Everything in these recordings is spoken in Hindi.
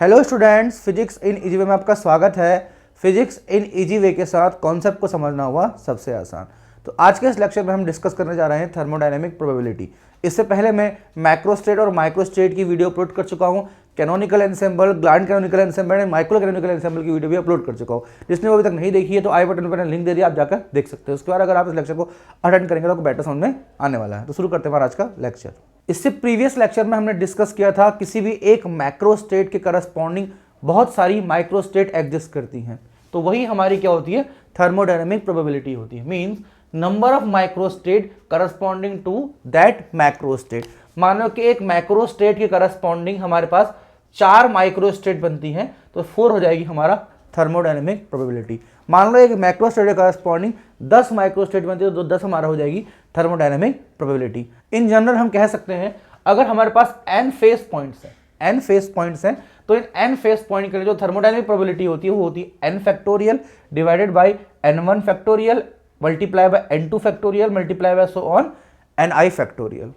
Hello students, physics in easy way में आपका स्वागत है। फिजिक्स इन इजी वे के साथ कॉन्सेप्ट को समझना हुआ सबसे आसान। तो आज के इस लेक्चर में हम डिस्कस करने जा रहे हैं थर्मोडायनेमिक प्रोबेबिलिटी। इससे पहले मैं मैक्रोस्टेट और माइक्रोस्टेट की वीडियो अपलोड कर चुका हूं। Canonical ensemble, gland canonical ensemble and micro canonical ensemble की वीडियो भी अपलोड कर चुका हूं। जिसने वो अभी तक नहीं देखी है तो आई बटन पर लिंक दे दिया, आप जाकर देख सकते हो। उसके बाद अगर आप इस लेक्चर को अटेंड करेंगे तो आपको बेटर समझ में आने वाला है। तो शुरू करते हैं हमारा आज का लेक्चर। इससे प्रीवियस लेक्चर में हमने डिस्कस किया था किसी भी एक मैक्रोस्टेट के करस्पॉन्डिंग बहुत सारी माइक्रोस्टेट एग्जिस्ट करती हैं, तो वही हमारी क्या होती है, थर्मोडायनेमिक प्रोबेबिलिटी होती है। Means number of microstate corresponding to that macrostate. मान लो कि एक मैक्रोस्टेट के करस्पॉन्डिंग हमारे पास 4 माइक्रोस्टेट बनती हैं, तो 4 हो जाएगी हमारा थर्मोडायनेमिक प्रोबेबिलिटी। मान लो एक मैक्रोस्टेट के करस्पॉन्डिंग 10 माइक्रोस्टेट बनती है तो 10 हमारा हो जाएगी थर्मोडायनेमिक प्रोबेबिलिटी। इन जनरल हम कह सकते हैं अगर हमारे पास n फेस पॉइंट्स हैं तो इन n फेस पॉइंट के लिए जो थर्मोडायनेमिक प्रोबेबिलिटी होती है वो होती है n factorial divided by n1 factorial multiply by n2 factorial multiply by so on ni factorial.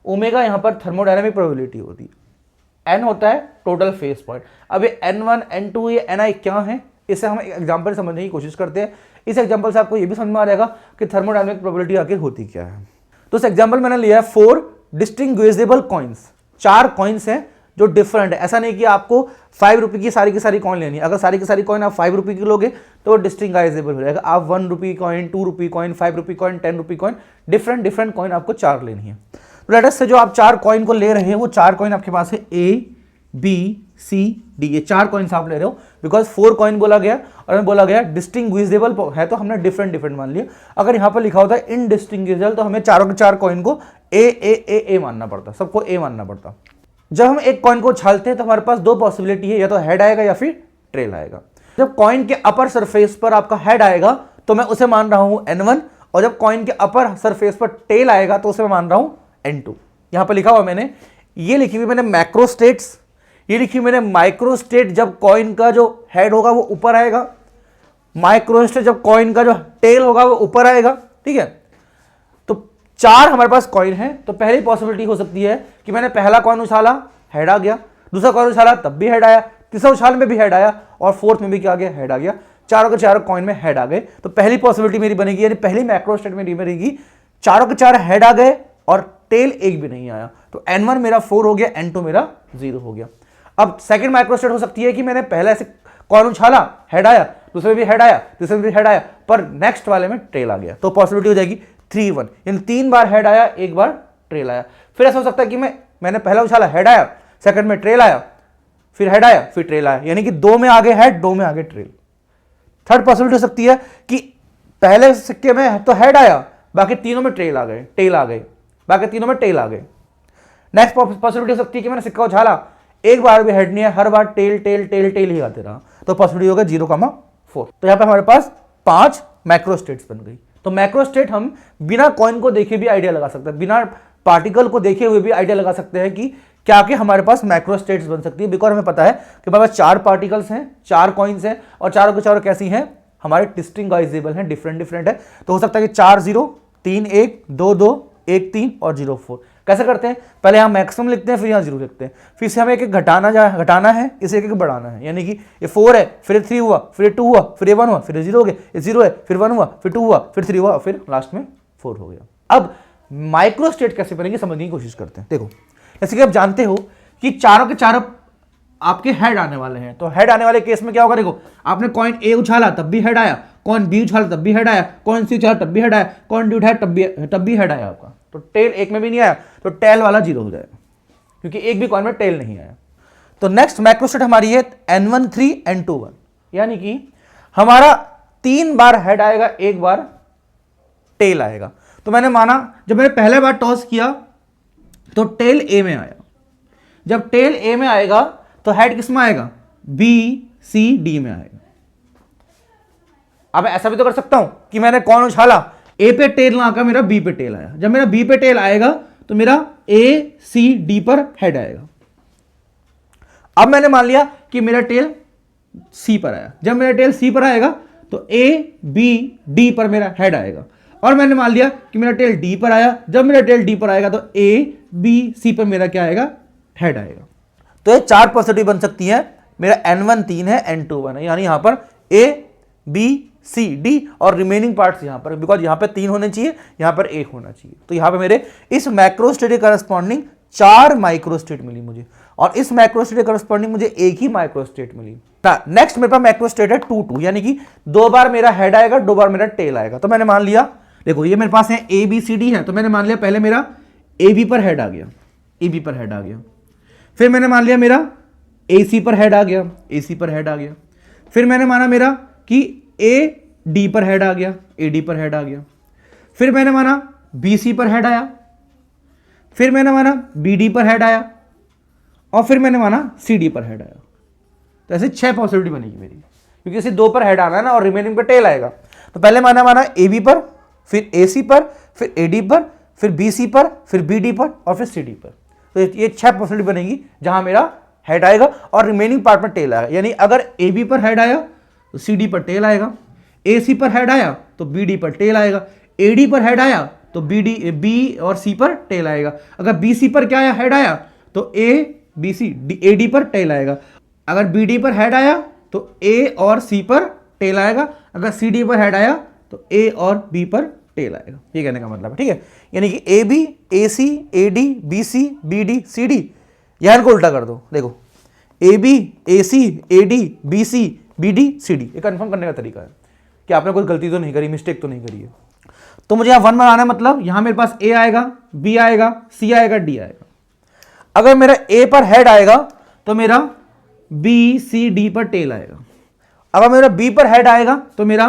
Omega यहाँ पर थर्मोडायनेमिक प्रोबेबिलिटी होती है। n होता है टोटल फेस पॉइंट। अब ये n1 n2 ये ni क्या है, इसे हम एक एग्जांपल समझने की कोशिश करते हैं। इस एग्जांपल से आपको ये भी समझ में आ जाएगा कि थर्मोडायनेमिक प्रोबेबिलिटी आखिर होती क्या है। तो इस एग्जांपल मैंने लिया है 4 डिस्टिंग्विशेबल कॉइन्स। 4 कॉइन्स हैं जो डिफरेंट है। ऐसा नहीं कि आपको 5 रुपए की सारी कॉइन लेनी है। अगर सारी की सारी कॉइन आप 5 रुपए की लोगे तो वो डिस्टिंग्विशेबल हो जाएगा। आप 1 rupee coin, 2 rupee coin, 5 rupee coin, 10 rupee coin, different coin आपको 4 लेनी है। तो लेट अस से जो आप 4 कॉइन को ले रहे हैं वो 4 कॉइन आपके पास है A, B, C, D। ये 4 कॉइन्स आप ले रहे हो बिकॉज 4 कॉइन बोला गया और बोला गया डिस्टिंग्विशेबल है तो हमने डिफरेंट मान लिया। अगर यहाँ पर लिखा होता है इनडिस्टिंग्विशेबल तो हमें चारों के 4 कॉइन को ए मानना पड़ता, सबको ए मानना पड़ता। जब हम एक कॉइन को उछालते हैं तो हमारे पास 2 पॉसिबिलिटी है, या तो हेड आएगा या फिर टेल आएगा। जब कॉइन के अपर सरफेस पर आपका हेड आएगा तो मैं उसे मान रहा हूं n1, और जब कॉइन के अपर सरफेस पर टेल आएगा तो उसे मैं मान रहा हूं n2। यहां पर लिखा हुआ मैंने, ये लिखी हुई मैंने मैक्रोस्टेट्स, ये लिखी हुई मैंने माइक्रोस्टेट। जब कॉइन का जो हेड होगा वो ऊपर आएगा, माइक्रोस्टेट जब कॉइन का जो टेल होगा वो ऊपर आएगा। ठीक है, तो 4 हमारे पास कॉइन है। तो पहली पॉसिबिलिटी हो सकती है कि मैंने पहला कॉइन उछाला, हेड आ गया, दूसरा कॉइन उछाला तब भी हेड आया, तीसरा उछाल में भी हेड आया और फोर्थ में भी क्या आ गया, हेड आ गया। चारों के 4 कॉइन में हेड आ गए। तो पहली पॉसिबिलिटी मेरी बनेगी, यानी पहली मैक्रोस्टेट मेरी बनेगी चारों के 4 हेड आ गए और टेल एक भी नहीं आया। तो n1 मेरा 4 हो गया, n2 मेरा 0 हो गया। अब सेकंड माइक्रोस्टेट हो सकती है कि मैंने पहले ऐसे कॉइन उछाला, हेड आया, दूसरे में भी हेड आया, तीसरे में भी हेड आया, पर नेक्स्ट वाले में टेल आ गया। तो पॉसिबिलिटी हो जाएगी 3-1, यानी 3 बार हेड आया, 1 बार टेल आया। फिर ऐसा हो सकता है कि मैंने पहला उछाला, हेड आया, सेकंड में टेल आया, फिर हेड आया, फिर टेल आया, यानी कि 2 में आगे हेड, 2 में आगे टेल। थर्ड पॉसिबिलिटी हो सकती है कि पहले सिक्के में तो हेड आया, बाकी तीनों में टेल आ गए, बाकी तीनों में टेल आ गए। नेक्स्ट पॉसिबिलिटी हो सकती है कि मैंने सिक्का उछाला, एक बार भी हेड नहीं है, हर बार टेल ही आते रहा। तो पॉसिबिलिटी होगा 0,4। तो यहां पे हमारे पास 5 मैक्रोस्टेट्स बन गई। तो मैक्रोस्टेट हम बिना कॉइन को देखे भी आइडिया लगा सकते हैं, बिना पार्टिकल को देखे हुए भी आइडिया लगा सकते हैं कि क्या कि हमारे पास मैक्रोस्टेट्स बन सकती है। बिकॉज हमें पता है कि हमारे पास 4 पार्टिकल्स हैं, 4 कॉइन्स हैं और चारों के चारों कैसी हैं, हमारे डिस्टिंग्विशेबल हैं, डिफरेंट है। तो हो सकता है कि 4 0, 3 1, 2 2, 1 3 और 0 4। कैसे करते हैं, पहले हम मैक्सिमम लिखते हैं, फिर यहाँ 0 लिखते हैं, फिर से हमें एक घटाना है, इसे एक बढ़ाना है। यानी कि ये 4 है, फिर 3 हुआ, फिर 2 हुआ, फिर 1 हुआ, फिर 0 हो गया, ये 0 है, फिर 1 हुआ, फिर 2 हुआ, फिर 3 हुआ, फिर लास्ट में 4 हो गया। अब माइक्रोस्टेट कैसे बनेंगे समझने की कोशिश करते हैं। देखो, जैसे कि आप जानते हो कि चारों के चारों आपके हेड आने वाले हैं। तो हेड आने वाले केस में क्या होगा, देखो आपने कॉइन ए उछाला तब भी हेड आया, कॉइन बी उछाला तब भी हेड आया, कॉइन सी उछाला तब भी हेड आया, कॉइन डी उठाया तब भी हेड आया आपका। तो टेल एक में भी नहीं आया तो टेल वाला 0 हो जाएगा, क्योंकि एक भी कॉइन में टेल नहीं आया। तो नेक्स्ट मैक्रोस्टेट हमारी है n1 3 n2 1, यानी कि हमारा 3 बार हेड आएगा, 1 बार टेल आएगा। तो मैंने माना जब मैंने पहले बार टॉस किया तो टेल ए में आया, जब टेल ए में आएगा तो हेड किस में आएगा, बी सी डी में आएगा। अब ऐसा भी तो कर सकता हूं कि मैंने कॉइन उछाला, ए पे टेल ना आकर मेरा बी पे टेल आया, जब मेरा बी पे टेल आएगा तो मेरा ए सी डी पर हेड आएगा। अब मैंने मान लिया कि मेरा टेल सी पर आया, जब मेरा टेल सी पर आएगा तो ए बी डी पर मेरा हेड आएगा। और मैंने मान लिया कि मेरा टेल डी पर आया, जब मेरा टेल डी पर आएगा तो ए बी सी पर मेरा क्या आएगा, हेड आएगा। तो ये 4 पॉसिबिलिटी बन सकती है। मेरा n1 3 है, n2 1 है, यानी यहां पर a b c d और रिमेनिंग पार्ट्स यहां पर, बिकॉज यहां पे 3 होने चाहिए, यहां पर 1 होना चाहिए। तो यहां पे मेरे इस मैक्रोस्टेट के करस्पॉन्डिंग 4 माइक्रोस्टेट मिली मुझे, और इस मैक्रोस्टेट के करस्पॉन्डिंग मुझे एक ही माइक्रोस्टेट मिली। नेक्स्ट मेरे पास मैक्रोस्टेट है 2 2, यानी कि 2 बार मेरा हेड आएगा, 2 बार मेरा टेल आएगा। तो मैंने मान लिया, देखो ये मेरे पास है ए बी सी डी है, तो मैंने मान लिया पहले मेरा ए बी पर हेड आ गया, ए बी पर हेड आ गया। फिर मैंने मान लिया मेरा ए सी पर हेड आ गया, ए सी पर हेड आ गया। फिर मैंने माना मेरा कि ए डी पर हेड आ गया, ए डी पर हेड आ गया। फिर मैंने माना बी सी पर हेड आया, फिर मैंने माना बी डी पर हेड आया, और फिर मैंने माना सी डी पर हेड आया। तो ऐसे 6 पॉसिबिलिटी बनेगी मेरी, क्योंकि इसे 2 पर हेड आना है ना, और रिमेनिंग पर टेल आएगा। तो पहले माना ए बी पर, फिर ए सी पर, फिर ए डी पर, फिर बी सी पर, फिर बी डी पर, और फिर सी डी पर। तो ये 6 पॉसिबिलिटी बनेगी जहां मेरा हेड आएगा और रिमेनिंग पार्ट में टेल आएगा। यानी अगर ए बी पर हेड आया तो सी डी पर टेल आएगा, ए सी पर हेड आया तो बी डी पर टेल आएगा, ए डी पर हेड आया तो बी और सी पर टेल आएगा। अगर बी सी पर क्या आया, हेड आया, तो A B C A D पर टेल आएगा। अगर बी डी पर हेड आया तो ए और सी पर टेल आएगा। अगर सी डी पर हेड आया तो ए और बी पर टेल आएगा। ये कहने का मतलब है, ठीक है। यानी कि A B, A C, A D, B C, B D, C D, यहां को उल्टा कर दो। देखो A B, A C, A D, B C, B D, C D, ये कंफर्म करने का तरीका है कि आपने कोई गलती तो नहीं करी, मिस्टेक तो नहीं करी है। तो मुझे यहां 1 बनाना है, मतलब यहां मेरे पास ए आएगा, बी आएगा, सी आएगा, डी आएगा। अगर मेरा ए पर हेड आएगा तो मेरा बी सी डी पर टेल आएगा। अगर मेरा बी पर हेड आएगा तो मेरा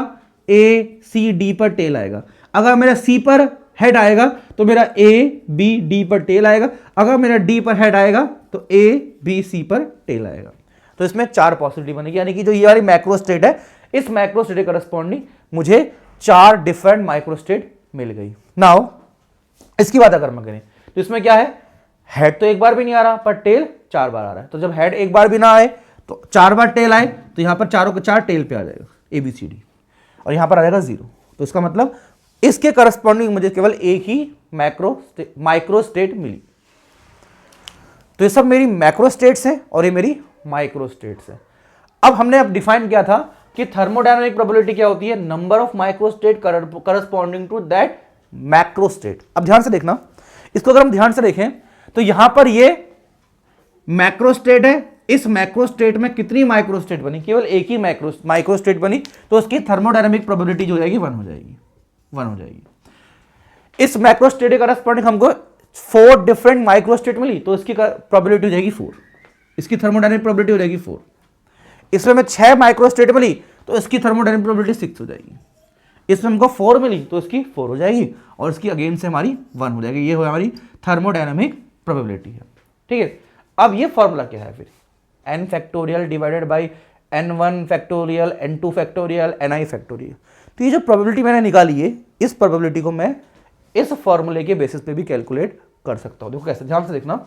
ए सी डी पर टेल आएगा। अगर मेरा सी पर हेड आएगा तो मेरा ए बी डी पर टेल आएगा। अगर मेरा डी पर हेड आएगा तो ए बी सी पर टेल आएगा। तो इसमें 4 पॉसिबिलिटी बनेगी, यानी कि जो ये वाली मैक्रोस्टेट है, इस मैक्रोस्टेट के करस्पॉन्डिंग मुझे 4 डिफरेंट माइक्रोस्टेट मिल गई। नाउ इसकी बात अगर मैं करें तो इसमें क्या है, हेड तो एक बार भी नहीं आ रहा, पर टेल 4 बार आ रहा है। तो जब हेड एक बार भी ना आए तो 4 बार टेल आए, तो यहां पर चारों के 4 टेल पे आ जाएगा, ए बी सी डी, और यहां पर आ जाएगा 0। तो इसका मतलब इसके करस्पॉन्डिंग मुझे केवल एक ही माइक्रोस्टेट मिली। तो ये सब मेरी मैक्रोस्टेट्स हैं और ये मेरी माइक्रोस्टेट्स हैं। अब डिफाइन किया था कि थर्मोडायनामिक प्रोबेबिलिटी क्या होती है, number of microstate corresponding to that macrostate. अब ध्यान से देखना, इसको अगर हम ध्यान से देखें तो यहां पर ये मैक्रोस्टेट है, इस मैक्रोस्टेट में कितनी माइक्रोस्टेट बनी, केवल एक ही माइक्रोस्टेट बनी, तो उसकी थर्मोडायनामिक प्रोबेबिलिटी जो हो जाएगी 1 हो जाएगी, 1 हो जाएगी। इस मैक्रोस्टेट के करस्पॉन्डिंग हमको 4 डिफरेंट माइक्रोस्टेट मिली, तो इसकी प्रोबेबिलिटी हो जाएगी 4, इसकी थर्मोडायनामिक प्रोबेबिलिटी हो जाएगी 4। इसमें हमें 6 माइक्रोस्टेट मिली तो इसकी थर्मोडायनामिक प्रोबेबिलिटी 6 हो जाएगी। इसमें हमको 4 मिली तो इसकी 4 हो जाएगी, और इसकी अगेन से हमारी 1 हो जाएगी। ये हो हमारी थर्मोडायनामिक प्रोबेबिलिटी है, ठीक है। अब ये फॉर्मूला क्या है फिर, n factorial divided by n1 factorial, n2 factorial, ni factorial. तो ये जो प्रोबेबिलिटी मैंने निकाली है, इस प्रोबेबिलिटी को मैं इस फॉर्मूले के बेसिस पे भी कैलकुलेट कर सकता हूं। देखो कैसे, ध्यान से देखना।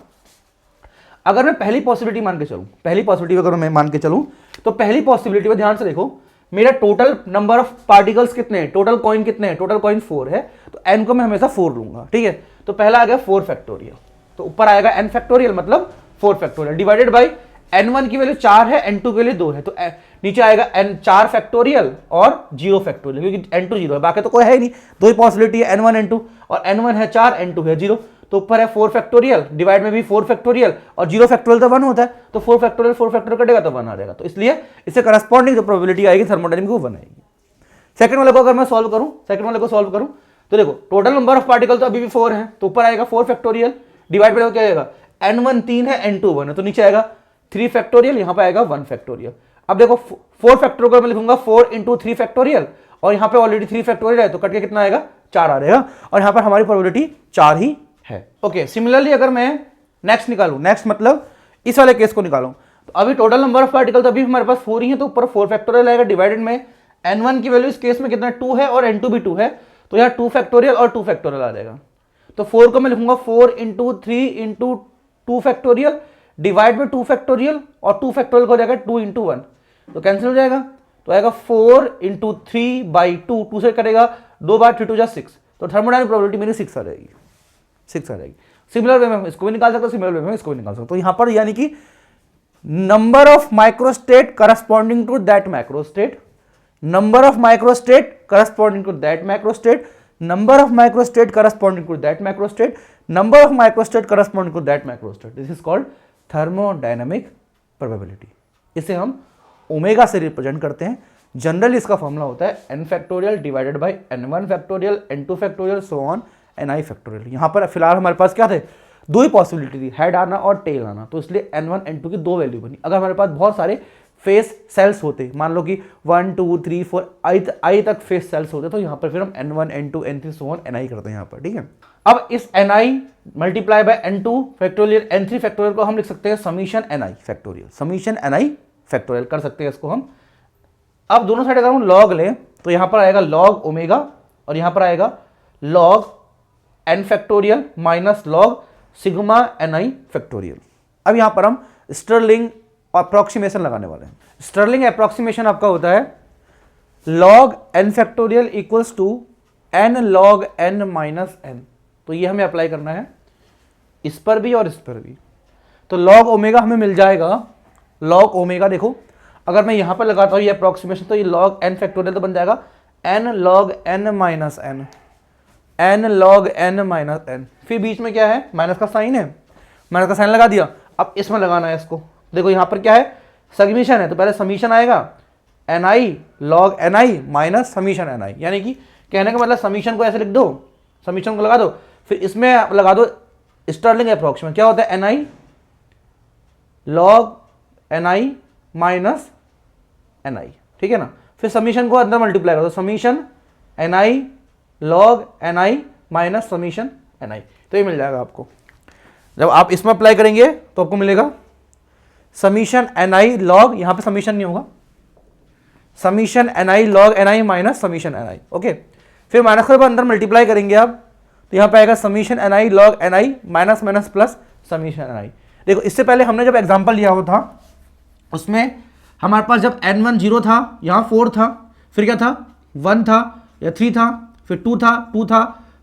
अगर मैं पहली पॉसिबिलिटी मान के चलूं, पहली पॉसिबिलिटी अगर मैं मान के चलूं, तो पहली पॉसिबिलिटी में ध्यान से देखो, मेरा टोटल नंबर ऑफ पार्टिकल्स कितने हैं, टोटल कॉइन कितने हैं, टोटल कॉइन 4 है, तो n को मैं हमेशा 4 लूंगा, ठीक है। तो पहला आ गया 4 फैक्टोरियल, तो ऊपर आएगा n फैक्टोरियल मतलब 4 फैक्टोरियल डिवाइडेड बाई n1 की वैल्यू 4 है, n2 की वैल्यू 2 है, तो नीचे आएगा n 4 फैक्टोरियल और 0 फैक्टोरियल, क्योंकि n2 0 है, बाकी तो कोई है ही नहीं, 2 ही पॉसिबिलिटी है, n1 n2, और n1 है 4, n2 है 0, तो ऊपर है 4 फैक्टोरियल, डिवाइड में भी 4 फैक्टोरियल, और 0 फैक्टोरियल तो 1 होता है, तो 4 फैक्टोरियल कटेगा तो 1 आ जाएगा। तो इसलिए इससे करस्पॉन्डिंग जो प्रोबेबिलिटी आएगी थर्मोडायनामिक वो 1 आएगी। सेकंड वाले को अगर मैं सॉल्व करूं, तो देखो टोटल नंबर ऑफ पार्टिकल तो अभी भी 4 है, तो ऊपर आएगा 4 फैक्टोरियल, डिवाइड में क्या आएगा, n1 3 है, n2 1 है, तो नीचे आएगा 3 फैक्टोरियल, यहां पे आएगा 1 फैक्टोरियल। अब देखो 4 फैक्टोरियल को मैं लिखूंगा 4 इंटू 3 फैक्टोरियल, और यहां पे ऑलरेडी 3 फैक्टोरियल है, तो कट के कितना आएगा, 4 आ जाएगा, और यहां पर हमारी प्रोबेबिलिटी 4 ही है। ओके, सिमिलरली अगर मैं नेक्स्ट निकालूं, नेक्स्ट मतलब इस वाले केस को निकालूं, तो अभी टोटल नंबर ऑफ पार्टिकल तो अभी हमारे पास 4 ही है, तो ऊपर 4 फैक्टोरियल आएगा, डिवाइडेड में n1 की वैल्यू इस केस में कितना 2 है, और n2 भी 2 है, तो यहाँ 2 फैक्टोरियल और 2 फैक्टोरियल आ जाएगा। तो 4 को मैं लिखूंगा 4 इंटू 3 इंटू 2 फैक्टोरियल, डिवाइड में 2 फैक्टोरियल, और 2 फैक्टोरियल को हो जाएगा 2 इंटू 1, तो कैंसिल हो जाएगा, तो आएगा 4 इंटू 3 बाई 2, 2 से कटेगा 2 बार 3 2 जा 6, तो थर्मोडायनामिक प्रोबेबिलिटी मेरी 6 आ जाएगी। सिमिलर वे में इसको भी निकाल सकता हूं, सिमिलर वे में इसको भी निकाल सकता हूं। तो यहां पर यानी कि number of microstate corresponding to that macrostate, number of microstate corresponding to that macrostate, number of microstate corresponding to that macrostate, number of microstate corresponding to that macrostate. This is called thermodynamic probability. इसे हम ओमेगा से रिप्रेजेंट करते हैं। जनरली इसका फॉर्मूला होता है n factorial divided by n1 factorial, n2 factorial, so on ni factorial. यहाँ पर फिलहाल हमारे पास क्या थे, दो ही पॉसिबिलिटी थी, हेड आना और टेल आना, तो इसलिए n1 n2 की दो वैल्यू बनी। अगर हमारे पास बहुत सारे फेस सेल्स होते, मान लो कि 1 2 3 4 आई तक फेस सेल्स होते, तो यहाँ पर फिर हम n1 n2 n3 so on ni करते हैं यहाँ पर, ठीक है। अब इस ni multiply by n2 factorial n3 factorial को हम लिख सकते हैं summation ni factorial, summation ni factorial कर सकते हैं इसको हम। अब दोनों साइड अगर हम लॉग लें तो यहां पर आएगा लॉग ओमेगा और यहां पर आएगा log n factorial minus log sigma ni factorial. अब यहां पर हम स्टर्लिंग अप्रोक्सीमेशन लगाने वाले हैं। स्टर्लिंग अप्रोक्सीमेशन आपका होता है log n factorial equals to n log n minus n। तो ये हमें अप्लाई करना है इस पर भी और इस पर भी। तो लॉग ओमेगा हमें मिल जाएगा, लॉग ओमेगा देखो अगर मैं यहां पर लगाता हूं ये अप्रोक्सीमेशन, तो ये लॉग n फैक्टोरियल तो बन जाएगा n log n minus n, n log n minus n। फिर बीच में क्या है, माइनस का साइन है, माइनस का साइन लगा दिया। अब इसमें लगाना है इसको, देखो यहां पर क्या है, समीशन है, तो पहले समीशन आएगा ni log ni minus summation ni, यानी कि कहने का मतलब समीशन को ऐसे लिख दो, समीशन को लगा दो, फिर इसमें लगा दो स्टर्लिंग अप्रोक्सीमेशन। क्या होता है ni log ni minus ni, ठीक है ना। फिर समीशन को अंदर मल्टीप्लाई कर दो, summation ni log ni minus summation ni, तो ये मिल जाएगा आपको। जब आप इसमें अप्लाई करेंगे तो आपको मिलेगा समीशन ni लॉग, यहां पे समीशन नहीं होगा, summation ni log ni minus summation ni, okay. फिर माइनस के बाद अंदर मल्टीप्लाई करेंगे आप, तो यहां पे आएगा summation ni log ni minus minus plus summation ni। देखो इससे पहले हमने जब एग्जांपल लिया हुआ था उसमें हमारे पास जब n1 0 था, यहाँ 4 था, फिर क्या था 1 था या 3 था, फिर 2 था,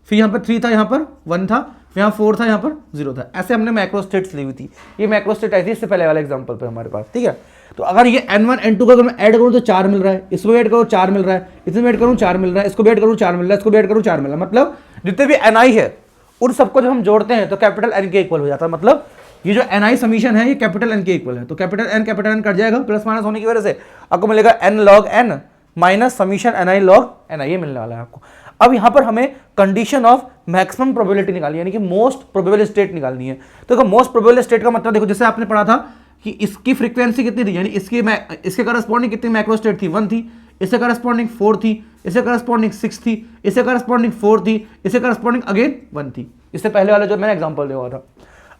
फिर यहाँ पर 3 था, यहाँ पर 1 था, फिर यहाँ 4 था, यहाँ पर 0 था। ऐसे हमने मैक्रोस्टेट्स ली हुई थी। ये मैक्रोस्टेट आई थी इससे पहले वाले एग्जांपल पे हमारे पास, ठीक है। तो अगर ये n1 n2 का अगर मैं ऐड करूँ तो 4 मिल रहा है, इसमें ऐड करूँ 4 मिल रहा है, इसमें ऐड करूँ 4 मिल रहा है, इसको भी ऐड करूँ 4 मिल रहा है, इसको भी ऐड करूँ 4 मिल रहा है। मतलब जितने भी ni है उन सबको जब हम जोड़ते हैं तो कैपिटल N के इक्वल हो जाता है। मतलब ये जो ni समीशन है ये कैपिटल N के इक्वल है, तो कैपिटल N कट जाएगा प्लस माइनस होने की वजह से, आपको मिलेगा n log n minus summation ni log ni, ये मिलने वाला है आपको। अब यहाँ पर हमें कंडीशन ऑफ मैक्सिमम प्रोबेबिलिटी निकालनी है, यानी कि मोस्ट प्रोबेबल स्टेट निकालनी है। तो देखो मोस्ट प्रोबेबल स्टेट का मतलब देखो जैसे आपने पढ़ा था कि इसकी फ्रीक्वेंसी कितनी थी, यानी इसके करस्पॉन्डिंग कितनी मैक्रोस्टेट थी, 1 थी, इससे करस्पॉन्डिंग 4 थी, इससे करस्पॉन्डिंग 6 थी, इससे करस्पॉन्डिंग 4 थी, इससे करस्पॉन्डिंग अगेन 1 थी। इससे पहले वाला जो मैंने एग्जांपल दिया हुआ था।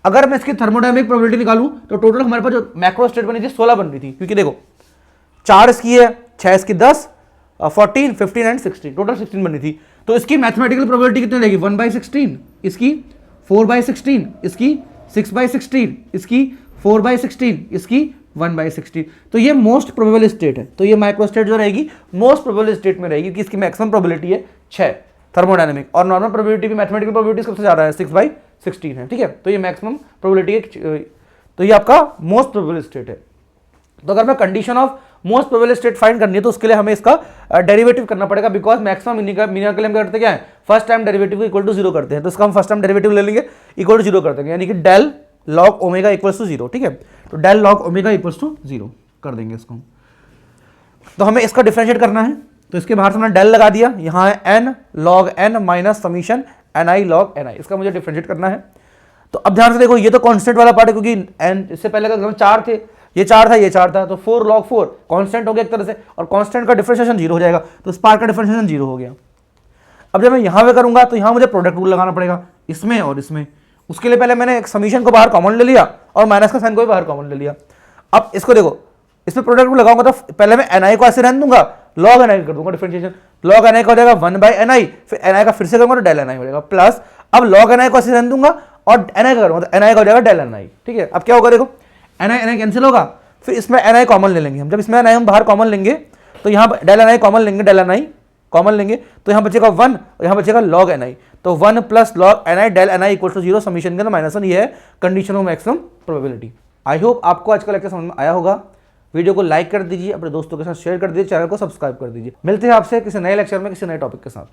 अगर मैं इसकी थर्मोडायनामिक प्रोबेबिलिटी निकालूं तो टोटल हमारे पास जो मैक्रोस्टेट बनी थी 16 बन रही थी, क्योंकि देखो 4 इसकी है, 6 इसकी 10, 14, 15 एंड 16, टोटल 16 बनी थी। तो इसकी मैथमेटिकल प्रोबेबिलिटी कितनी रहेगी, 1/16, इसकी 4/16, इसकी 6/16, इसकी 4/16, इसकी 1/16। तो ये मोस्ट प्रोबेबल स्टेट है। तो ये माइक्रोस्टेट जो रहेगी मोस्ट प्रोबेबल स्टेट में रहेगी कि इसकी मैक्सिमम प्रोबेबिलिटी है 6 थर्मोडायनामिक, और नॉर्मल प्रोबेबिलिटी भी मैथमेटिकल प्रोबेबिलिटी सबसे ज्यादा है 6/16 है, ठीक है। तो ये मैक्सिमम प्रोबेबिलिटी है, तो ये आपका मोस्ट प्रोबेबल स्टेट है। तो अगर मैं condition of most probable state find करनी है तो उसके लिए हमें इसका डेरिवेटिव करना पड़ेगा, बिकॉज मैक्सिमम मिनिमम के लिए हम करते क्या है, फर्स्ट टाइम डेरिवेटिव को इक्वल टू 0 करते हैं। तो इसका हम फर्स्ट टाइम डेरिवेटिव ले लेंगे, इक्वल टू 0 कर देंगे, यानी कि del log omega equals to 0, ठीक है। तो del log omega equals to 0 कर देंगे इसको। तो हमें इसका डिफरेंशिएट करना है, तो इसके बाहर से हमने डेल लगा दिया, यहाँ है n log n minus summation ni log ni, इसका मुझे डिफरेंशिएट करना है। तो अब ध्यान से देखो ये तो कांस्टेंट वाला पार्ट है, क्योंकि n इससे पहले का 4 थे, ये 4 था, ये 4 था, तो 4 लॉग 4 कांस्टेंट हो गया एक तरह से, और कांस्टेंट का डिफरेंशिएशन 0 हो जाएगा, तो इस पार्ट का डिफरेंशिएशन 0 हो गया। अब जब मैं यहाँ पे करूंगा तो यहाँ मुझे प्रोडक्ट रूल लगाना पड़ेगा इसमें और इसमें। उसके लिए पहले मैंने एक समीशन को बाहर कॉमन ले लिया और माइनस का साइन को भी बाहर कॉमन ले लिया। अब इसको देखो, इसमें प्रोडक्ट रूल लगाऊंगा तो पहले मैं ni को ऐसे रहने दूंगा, लॉग ni कर दूंगा डिफरेंशिएशन, लॉग ni का हो जाएगा 1/ni, फिर ni का फिर से करूंगा तो डेल ni हो जाएगा, प्लस अब लॉग ni को ऐसे रहने दूंगा और ni का करूंगा तो ni का हो जाएगा डेल ni, ठीक है। अब क्या होगा देखो, ni कैंसिल होगा, फिर इसमें ni कॉमन ले लेंगे हम। जब इसमें ni हम बाहर कॉमन लेंगे तो यहाँ डेल ni कॉमन लेंगे, डेल ni कॉमन लेंगे तो यहाँ बचेगा 1 और यहाँ बचेगा log ni, तो 1 plus log ni del ni equal to 0 summation के अंदर -1, ये है condition of maximum probability. I hope आपको आज का लेक्चर समझ में आया होगा। वीडियो को लाइक कर दीजिए, अपने दोस्तों के साथ शेयर कर दीजिए, चैनल को सब्सक्राइब कर दीजिए। मिलते हैं आपसे किसी नए लेक्चर में किसी नए टॉपिक के साथ।